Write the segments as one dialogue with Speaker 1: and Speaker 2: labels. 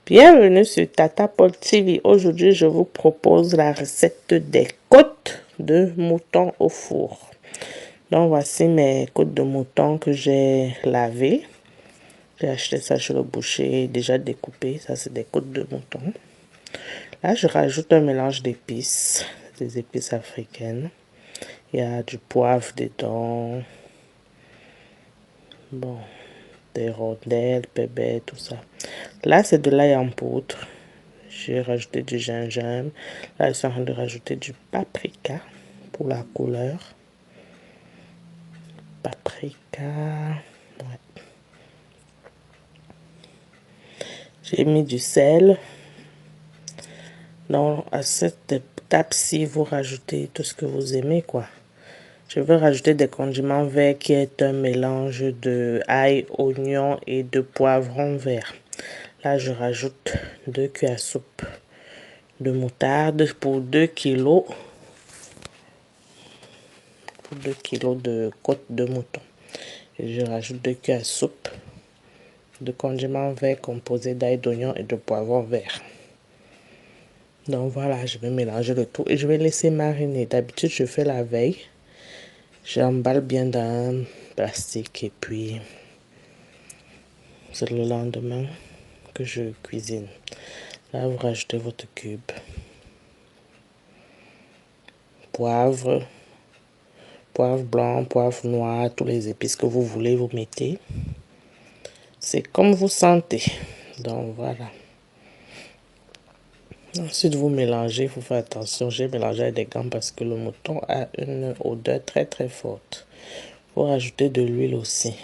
Speaker 1: Bienvenue sur Tata Paul TV. Aujourd'hui, je vous propose la recette des côtes de mouton au four. Donc, voici mes côtes de mouton que j'ai lavées. J'ai acheté ça chez le boucher, déjà découpé. Ça, c'est des côtes de mouton. Là, je rajoute un mélange d'épices, des épices africaines. Il y a du poivre dedans. Bon, des rondelles, pépés, tout ça. Là, c'est de l'ail en poudre. J'ai rajouté du gingembre. Là, je suis en train de rajouter du paprika pour la couleur. Paprika. Ouais. J'ai mis du sel. Donc, à cette étape-ci, vous rajoutez tout ce que vous aimez, quoi. Je vais rajouter des condiments verts qui est un mélange de ail, oignon et de poivron vert. Là, je rajoute 2 cuillères à soupe de moutarde pour 2 kilos. Pour 2 kilos de côtes de mouton. Et je rajoute 2 cuillères à soupe de condiments verts composés d'ail, d'oignon et de poivron vert. Donc voilà, je vais mélanger le tout et je vais laisser mariner. D'habitude, je fais la veille. J'emballe bien dans un plastique et puis c'est le lendemain que je cuisine. Là, vous rajoutez votre cube. Poivre blanc, poivre noir, tous les épices que vous voulez, vous mettez. C'est comme vous sentez. Donc voilà. Ensuite, vous mélangez, il faut faire attention. J'ai mélangé avec des gants parce que le mouton a une odeur très très forte. Vous rajoutez de l'huile aussi.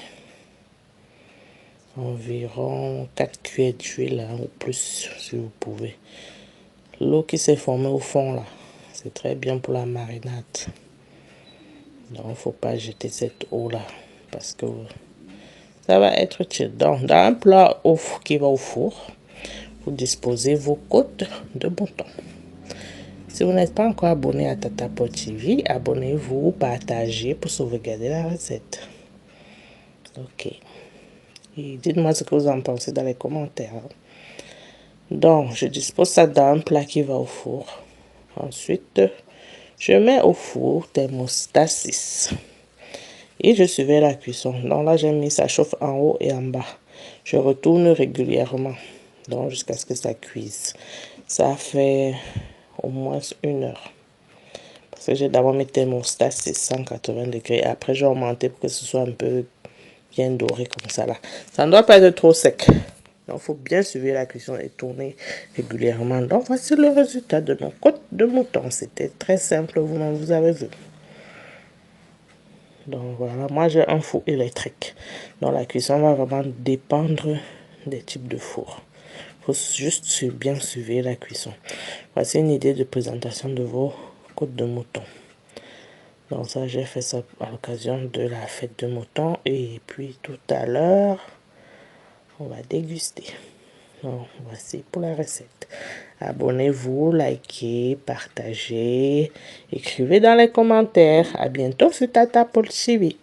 Speaker 1: Environ 4 cuillères d'huile ou plus si vous pouvez. L'eau qui s'est formée au fond là, c'est très bien pour la marinade. Donc, il ne faut pas jeter cette eau là parce que ça va être tiède. Donc, dans un plat qui va au four, vous disposez vos côtes de mouton. Si vous n'êtes pas encore abonné à Tata Paul TV, abonnez-vous, partagez pour sauvegarder la recette. Ok. Et dites-moi ce que vous en pensez dans les commentaires. Donc, je dispose ça dans un plat qui va au four. Ensuite, je mets au four thermostat 6. Et je surveille la cuisson. Donc là, j'ai mis ça chauffe en haut et en bas. Je retourne régulièrement. Donc, jusqu'à ce que ça cuise. Ça fait au moins 1 heure. Parce que j'ai d'abord mis thermostat 680 degrés. Après, j'ai augmenté pour que ce soit un peu bien doré comme ça là. Ça ne doit pas être trop sec. Donc, il faut bien suivre la cuisson et tourner régulièrement. Donc, voici le résultat de nos côtes de mouton. C'était très simple, vous avez vu. Donc, voilà, moi j'ai un four électrique. Donc, la cuisson va vraiment dépendre des types de four. Il faut juste bien suivre la cuisson. Voici une idée de présentation de vos côtes de mouton. Donc ça, j'ai fait ça à l'occasion de la fête de mouton. Et puis tout à l'heure, on va déguster. Donc voici pour la recette. Abonnez-vous, likez, partagez, écrivez dans les commentaires. À bientôt sur Tata Paul TV.